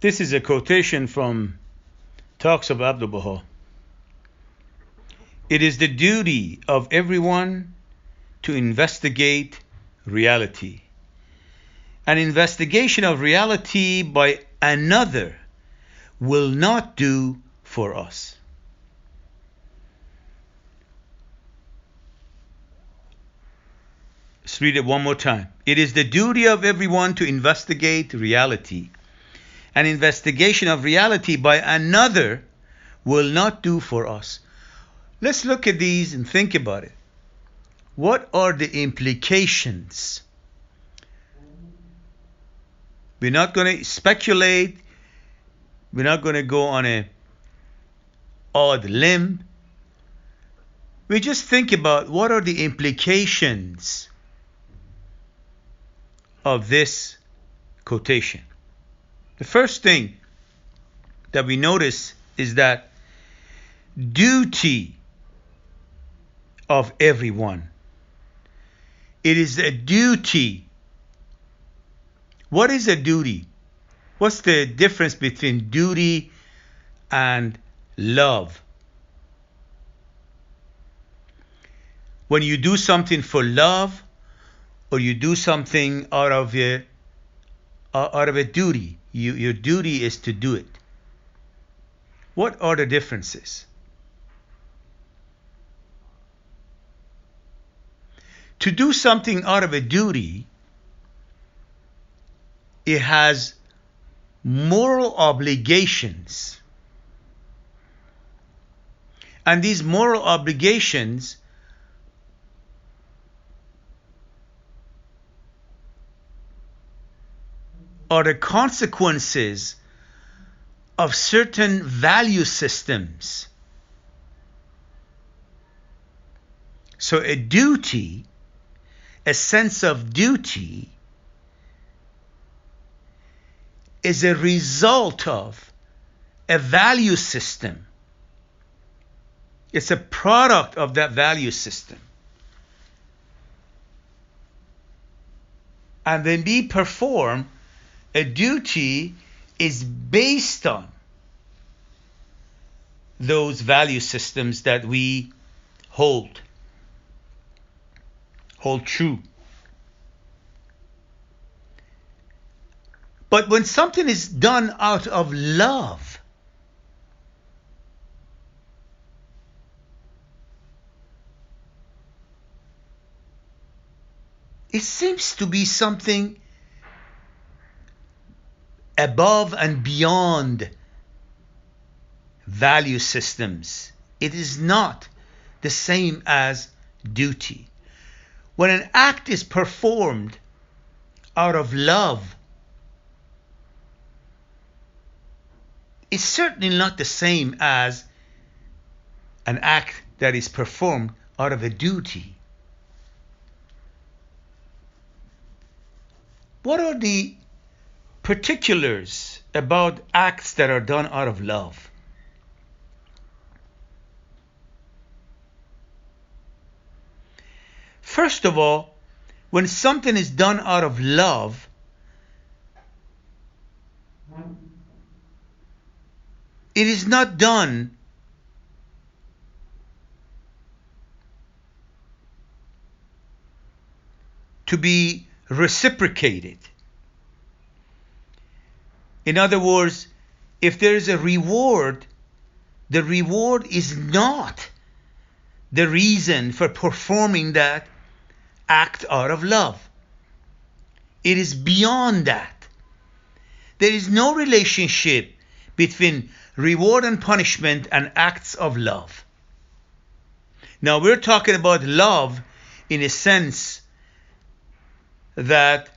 This is a quotation from Talks of Abdul-Baha. It is the duty of everyone to investigate reality. An investigation of reality by another will not do for us. Let's read it one more time. It is the duty of everyone to investigate reality. An investigation of reality by another will not do for us. Let's look at these and think about it. What are the implications? We're not going to speculate. We're not going to go on an odd limb. We just think about what are the implications of this quotation. The first thing that we notice is that duty of everyone. It is a duty. What is a duty? What's the difference between duty and love? When you do something for love, or you do something out of a duty, your duty is to do it. What are the differences? To do something out of a duty, it has moral obligations. And these moral obligations are the consequences of certain value systems. So a duty, a sense of duty, is a result of a value system. It's a product of that value system. And when we perform, a duty is based on those value systems that we hold true. But when something is done out of love, it seems to be something above and beyond value systems. It is not the same as duty. When an act is performed out of love, it's certainly not the same as an act that is performed out of a duty. What are the particulars about acts that are done out of love? First of all, when something is done out of love, it is not done to be reciprocated. In other words, if there is a reward, the reward is not the reason for performing that act out of love. It is beyond that. There is no relationship between reward and punishment and acts of love. Now we're talking about love in a sense that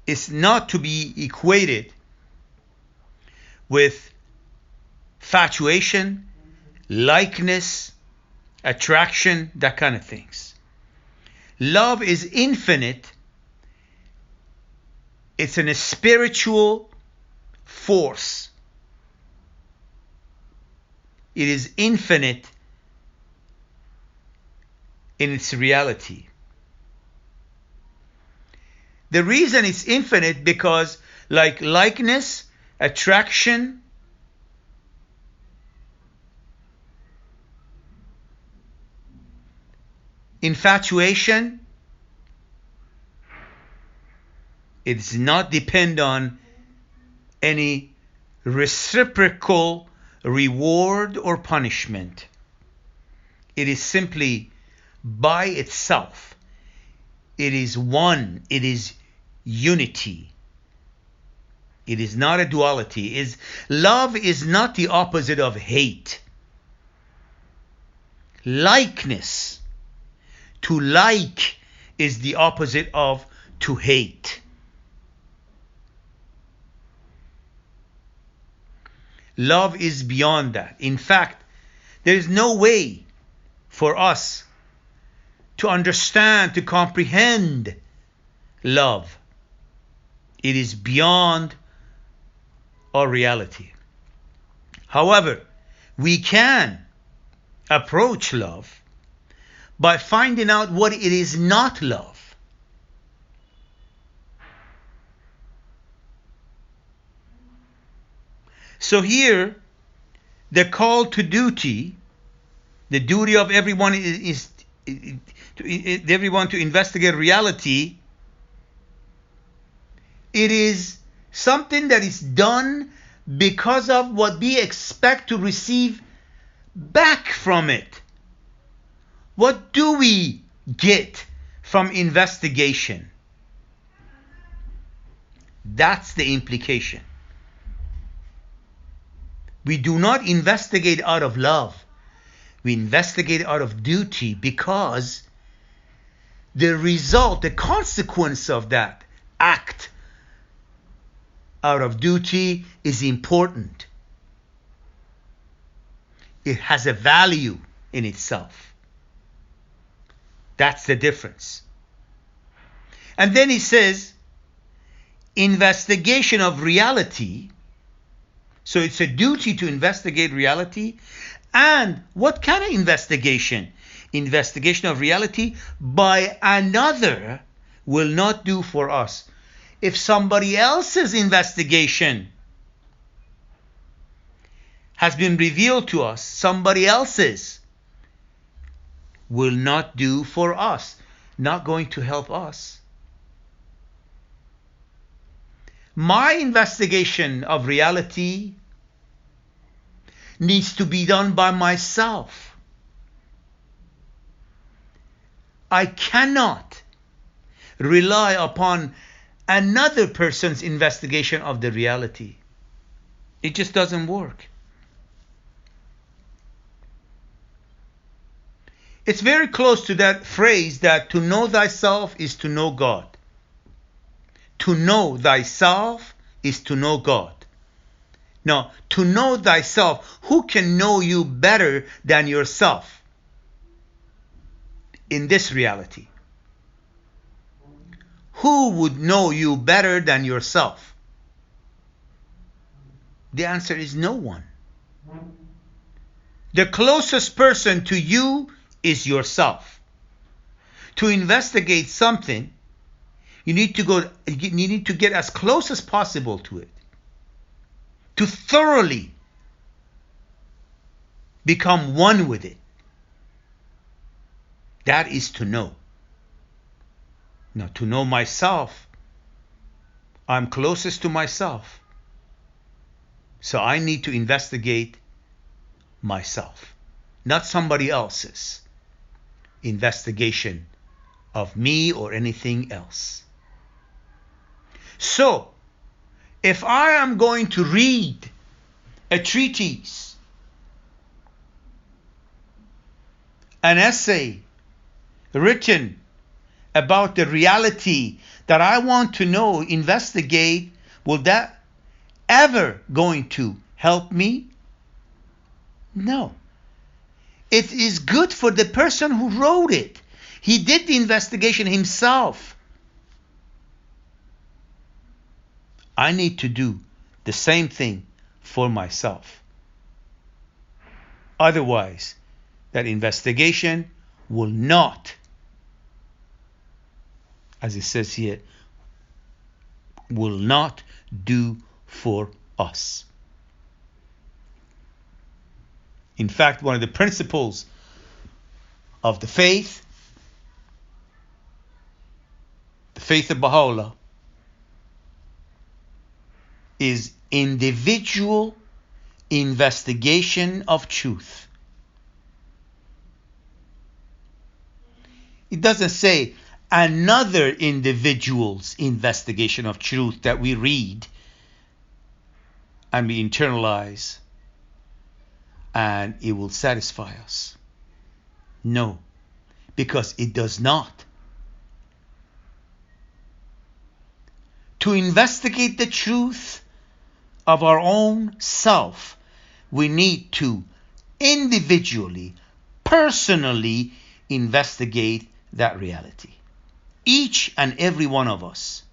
is not to be equated with infatuation, likeness, attraction, that kind of things. Love is infinite. It's a spiritual force. It is infinite in its reality. The reason it's infinite because like likeness, attraction, infatuation. It does not depend on any reciprocal reward or punishment. It is simply by itself. It is one. It is unity. It is not a duality. Love is not the opposite of hate. Likeness. To like is the opposite of to hate. Love is beyond that. In fact, there is no way for us to understand, to comprehend love. It is beyond our reality. However, we can approach love by finding out what it is not love. So here, the call to duty, the duty of everyone is everyone to investigate reality. It is something that is done because of what we expect to receive back from it. What do we get from investigation? That's the implication. We do not investigate out of love. We investigate out of duty because the result, the consequence of that act out of duty is important. It has a value in itself. That's the difference. And then he says, investigation of reality. So it's a duty to investigate reality. And what kind of investigation? Investigation of reality by another will not do for us. If somebody else's investigation has been revealed to us, somebody else's will not do for us, not going to help us. My investigation of reality needs to be done by myself. I cannot rely upon another person's investigation of the reality. It just doesn't work. It's very close to that phrase that to know thyself is to know God. To know thyself is to know God. Now, to know thyself, who can know you better than yourself in this reality? Who would know you better than yourself? The answer is no one. The closest person to you is yourself. To investigate something, you need to get as close as possible to it. To thoroughly become one with it. That is to know. Now, to know myself, I'm closest to myself. So I need to investigate myself, not somebody else's investigation of me or anything else. So, if I am going to read a treatise, an essay written about the reality that I want to know, investigate, will that ever going to help me? No. It is good for the person who wrote it. He did the investigation himself. I need to do the same thing for myself. Otherwise, that investigation will not, as it says here, will not do for us. In fact, one of the principles of the faith of Baha'u'llah, is individual investigation of truth. It doesn't say another individual's investigation of truth that we read and we internalize and it will satisfy us. No, because it does not. To investigate the truth of our own self, we need to individually, personally investigate that reality. Each and every one of us